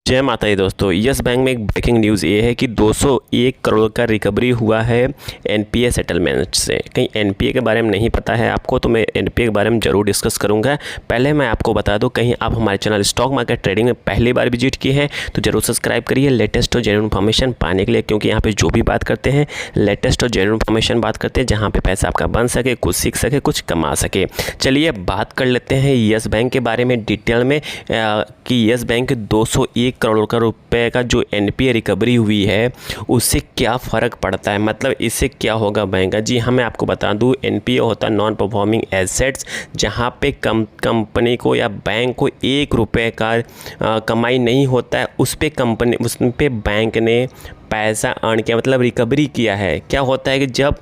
जय माता दी दोस्तों। यस बैंक में एक ब्रेकिंग न्यूज़ ये है कि 201 करोड़ का रिकवरी हुआ है एनपीए सेटलमेंट से। कहीं एनपीए के बारे में नहीं पता है आपको तो मैं एनपीए के बारे में ज़रूर डिस्कस करूंगा। पहले मैं आपको बता दूं, कहीं आप हमारे चैनल स्टॉक मार्केट ट्रेडिंग में पहली बार विजिट किए हैं तो जरूर सब्सक्राइब करिए लेटेस्ट और जेन्युइन इन्फॉर्मेशन पाने के लिए, क्योंकि यहाँ पर जो भी बात करते हैं लेटेस्ट और जेन्युइन इन्फॉर्मेशन बात करते हैं, जहाँ पर पैसा आपका बन सके, कुछ सीख सके, कुछ कमा सके। चलिए बात कर लेते हैं यस बैंक के बारे में डिटेल में कि यस बैंक 201 करोड़ का रुपए का जो एनपीए रिकवरी हुई है उससे क्या फ़र्क पड़ता है, मतलब इससे क्या होगा बैंक का। जी हाँ, मैं आपको बता दूं, एनपीए होता है नॉन परफॉर्मिंग एसेट्स, जहाँ पे कंपनी को या बैंक को 1 रुपये का कमाई नहीं होता है, उस पे बैंक ने पैसा अर्न किया, मतलब रिकवरी किया है। क्या होता है कि जब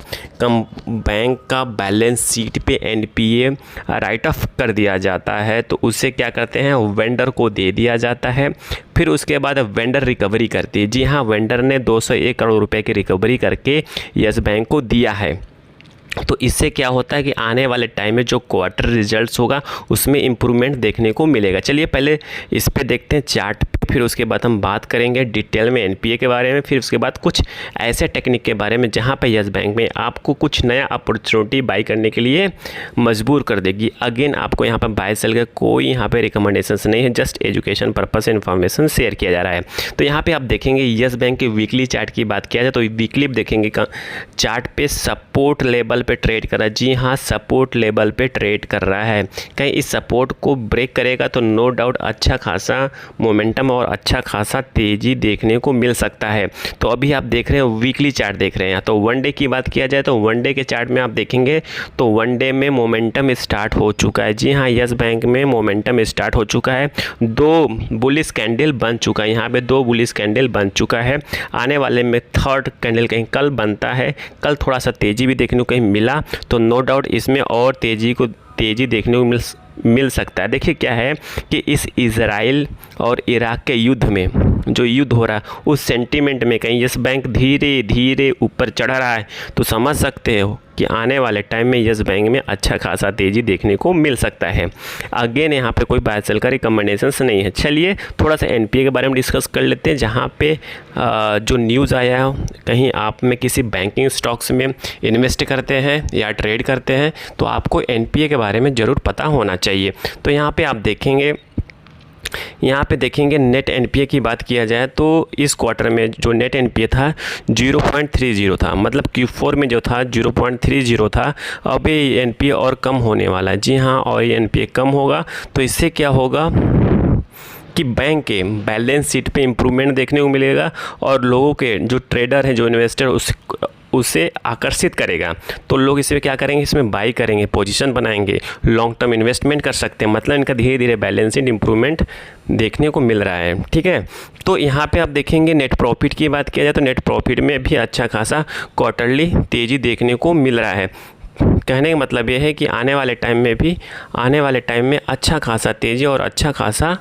बैंक का बैलेंस शीट पे एनपीए राइट ऑफ कर दिया जाता है तो उसे क्या करते हैं, वेंडर को दे दिया जाता है। फिर उसके बाद वेंडर रिकवरी करती है। जी हाँ, वेंडर ने 201 करोड़ रुपए की रिकवरी करके यस बैंक को दिया है। तो इससे क्या होता है कि आने वाले टाइम में जो क्वार्टर रिजल्ट्स होगा उसमें इम्प्रूवमेंट देखने को मिलेगा। चलिए पहले इस पे देखते हैं चार्ट, फिर उसके बाद हम बात करेंगे डिटेल में एनपीए के बारे में, फिर उसके बाद कुछ ऐसे टेक्निक के बारे में जहां पे यस बैंक में आपको कुछ नया अपॉर्चुनिटी बाई करने के लिए मजबूर कर देगी। अगेन आपको यहाँ पर बाय सेल का कोई यहाँ पे रिकमेंडेशंस नहीं है, जस्ट एजुकेशन पर्पस से इन्फॉर्मेशन शेयर किया जा रहा है। तो यहाँ पर आप देखेंगे यस बैंक के वीकली चार्ट की बात किया जाए तो वीकली देखेंगे चार्ट पे सपोर्ट लेवल पे ट्रेड कर रहा है। जी हाँ, सपोर्ट लेवल पे ट्रेड कर रहा है। कहीं इस सपोर्ट को ब्रेक करेगा तो नो डाउट अच्छा खासा मोमेंटम और अच्छा खासा तेजी देखने को मिल सकता है। तो अभी आप देख रहे हैं वीकली चार्ट देख रहे हैं। तो वन डे की बात किया जाए तो वन डे के चार्ट में आप देखेंगे तो वन डे में मोमेंटम स्टार्ट हो चुका है। जी हाँ, यस बैंक में मोमेंटम स्टार्ट हो चुका है। 2 बुलिश कैंडल बन चुका है, यहाँ पे 2 बुलिश कैंडल बन चुका है। आने वाले में 3rd कैंडल कहीं कल बनता है, कल थोड़ा सा तेजी भी देखने को कहीं मिला तो नो डाउट इसमें और तेजी देखने को मिल सकता है। देखिए क्या है कि इस इजराइल और इराक के युद्ध में जो युद्ध हो रहा है उस सेंटीमेंट में कहीं यस बैंक धीरे धीरे ऊपर चढ़ रहा है, तो समझ सकते हो कि आने वाले टाइम में यस बैंक में अच्छा खासा तेज़ी देखने को मिल सकता है। अगेन यहाँ पे कोई बाय सेल का रिकमेंडेशंस नहीं है। चलिए थोड़ा सा एनपीए के बारे में डिस्कस कर लेते हैं, जहाँ पे जो न्यूज़ आया है, कहीं आप में किसी बैंकिंग स्टॉक्स में इन्वेस्ट करते हैं या ट्रेड करते हैं तो आपको एनपीए के बारे में ज़रूर पता होना चाहिए। तो यहाँ पे आप देखेंगे नेट एनपीए की बात किया जाए तो इस क्वार्टर में जो नेट एनपीए था 0.30 था, मतलब Q4 में जो था 0.30 था। अब ये एनपीए और कम होने वाला है। जी हाँ, और ये एनपीए कम होगा तो इससे क्या होगा कि बैंक के बैलेंस शीट पे इम्प्रूवमेंट देखने को मिलेगा और लोगों के जो ट्रेडर हैं, जो इन्वेस्टर उसे आकर्षित करेगा। तो लोग इसमें क्या करेंगे, इसमें बाई करेंगे, पोजीशन बनाएंगे, लॉन्ग टर्म इन्वेस्टमेंट कर सकते हैं। मतलब इनका धीरे धीरे बैलेंस शीट इंप्रूवमेंट देखने को मिल रहा है। ठीक है, तो यहाँ पे आप देखेंगे नेट प्रॉफिट की बात किया जाए तो नेट प्रॉफिट में भी अच्छा खासा क्वार्टरली तेज़ी देखने को मिल रहा है। कहने का मतलब ये है कि आने वाले टाइम में अच्छा खासा तेज़ी और अच्छा खासा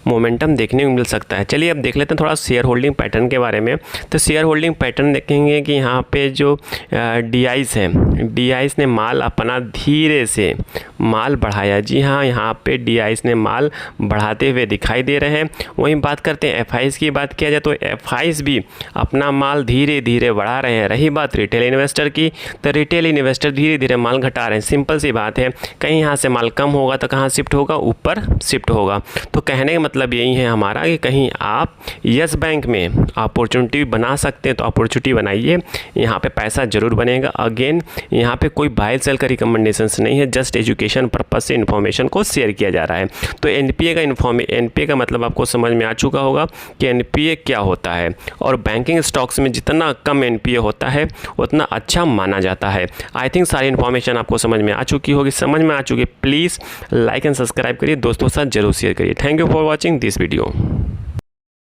मोमेंटम देखने को मिल सकता है। चलिए अब देख लेते हैं थोड़ा शेयर होल्डिंग पैटर्न के बारे में। तो शेयर होल्डिंग पैटर्न देखेंगे कि यहाँ पे जो डीआईस है, डीआईस ने माल अपना धीरे से माल बढ़ाया। जी हाँ, यहाँ पे डीआईस ने माल बढ़ाते हुए दिखाई दे रहे हैं। वहीं बात करते हैं एफआईस की बात किया जाए तो एफआईस भी अपना माल धीरे धीरे बढ़ा रहे हैं। रही बात रिटेल इन्वेस्टर की, तो रिटेल इन्वेस्टर धीरे धीरे माल घटा रहे हैं। सिंपल सी बात है, कहीं यहाँ से माल कम होगा तो कहाँ शिफ्ट होगा, ऊपर शिफ्ट होगा। तो कहने का मतलब यही है हमारा कि कहीं आप यस बैंक में अपॉर्चुनिटी बना सकते हैं तो अपॉर्चुनिटी बनाइए, यहाँ पे पैसा जरूर बनेगा। अगेन यहाँ पे कोई बाय सेल का रिकमेंडेशंस नहीं है, जस्ट एजुकेशन पर्पस से इन्फॉर्मेशन को शेयर किया जा रहा है। तो एनपीए का मतलब आपको समझ में आ चुका होगा कि एनपीए क्या होता है, और बैंकिंग स्टॉक्स में जितना कम एनपीए होता है उतना अच्छा माना जाता है। आई थिंक सारी इन्फॉर्मेशन आपको समझ में आ चुकी होगी। प्लीज़ लाइक एंड सब्सक्राइब करिए, दोस्तों के साथ जरूर शेयर करिए। Thank you for watching this video।